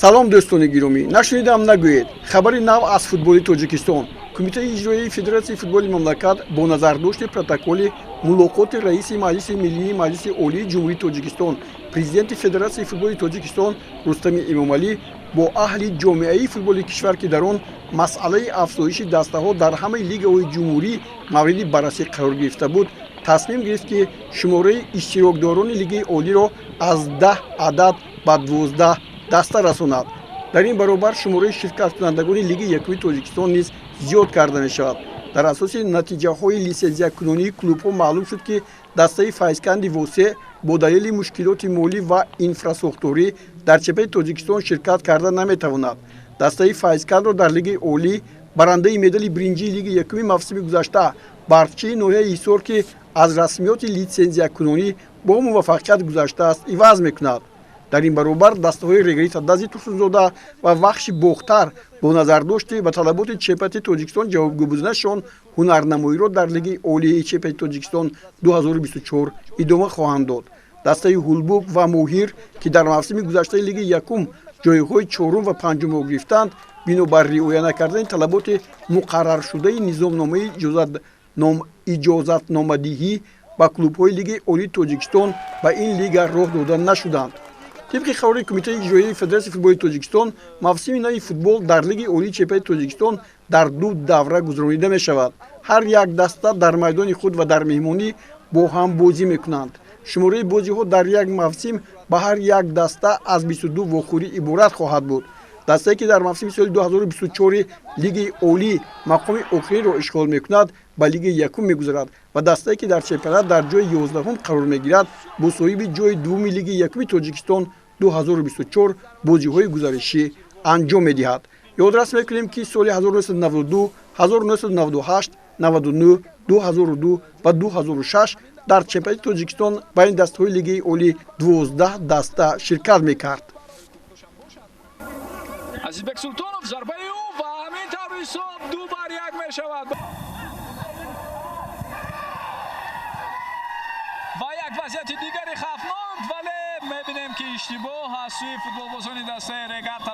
салом дӯстони гиромӣ, нашунидам нагӯед. Хабари нав аз футболи Тоҷикистон. Кумитаи иҷроии Федератсияи футболи мамлакат бо назардошти протоколи мулоқоти раиси Маҷлиси Миллии Маҷлиси Олии Ҷумҳурии Тоҷикистон, Президенти Федератсияи футболи Тоҷикистон Рустами Эмомалӣ бо аҳли ҷомеаи футболи кишвар ки дар он масъалаи афзоиши дастаҳо дар ҳамаи лигаҳои ҷумҳурӣ мавриди баррасӣ қарор гирифта буд, тасмим гирифт ки шумораи иштирокдорони лигаи олиро аз 10 адад ба 12 даста расонад. дар ин баробар шумораи ширкаткунандагони лиги якуми Тоҷикистон низ зиёд карда мешавад. дар асоси натиҷаҳои литсензиякунонии клубҳо маълум шуд ки дастаи файзканди восеъ бо далели мушкилоти молӣ ва инфраструктурӣ дар чемпионати Тоҷикистон ширкат карда наметавонад. дастаи файзкандро дар лигаи олӣ барандаи медали биринҷии лиги якуми мавсими гузашта барқчии ноҳияи Ҳисор ки аз расмиёти литсензиякунонӣ бо муваффақият гузаштааст иваз мекунад. дар ин баробар дастаҳои Регарита Дази Турсунзода ва Вахши Бохтар бо назардошти ба талаботи чемпионати Тоҷикистон ҷавобгӯ буданашон ҳунарнамоиро дар лигаи олии чемпионати Тоҷикистон 2024 идома хоҳанд дод. дастаи Ҳулбук ва Моҳир ки дар мавсими гузаштаи лиги якум ҷойҳои чорум ва панҷумро гирифтанд, бинобар риоя накардани талаботи муқарраршудаи низомномаи иҷозатномадиҳӣ ба клубҳои лигаи олии Тоҷикистон ба ин лига роҳ дода нашуданд. тибқи қарори Кумитаи иҷроии Федератсияи футболи Тоҷикистон, мавсими нави футбол дар лигаи олии чемпионати Тоҷикистон дар 2 давра гузаронида мешавад. ҳар як даста дар майдони худ ва дар меҳмонӣ бо ҳам бозӣ мекунанд. шумораи бозиҳо дар як мавсим ба ҳар як даста аз 22 вохӯрӣ иборат хоҳад буд. дастае ки дар мавсими соли 2024 лигаи олӣ мақоми охиринро ишғол мекунад, ба лигаи якум мегузарад ва дастае ки дар чемпионат дар ҷои 11-ум қарор мегирад, бо соҳиби ҷои дуввуми лигаи якуми Тоҷикистон 2024 бозиҳои гузаришӣ анҷом медиҳад. ёдрас мекунем ки соли 1992, 1998, 99, 2002 ва 2006 дар чемпионати Тоҷикистон байни дастаҳои лигаи олӣ 12 даста ширкат мекард. Азизбек Султонов зарбаи ӯ ва ҳамин тавр ҳисоб 2-1 мешавад. ва як вазъияти дигари хавфнок, вале мебинем ки иштибоҳ аз сӯи футболбозони дастаи Регата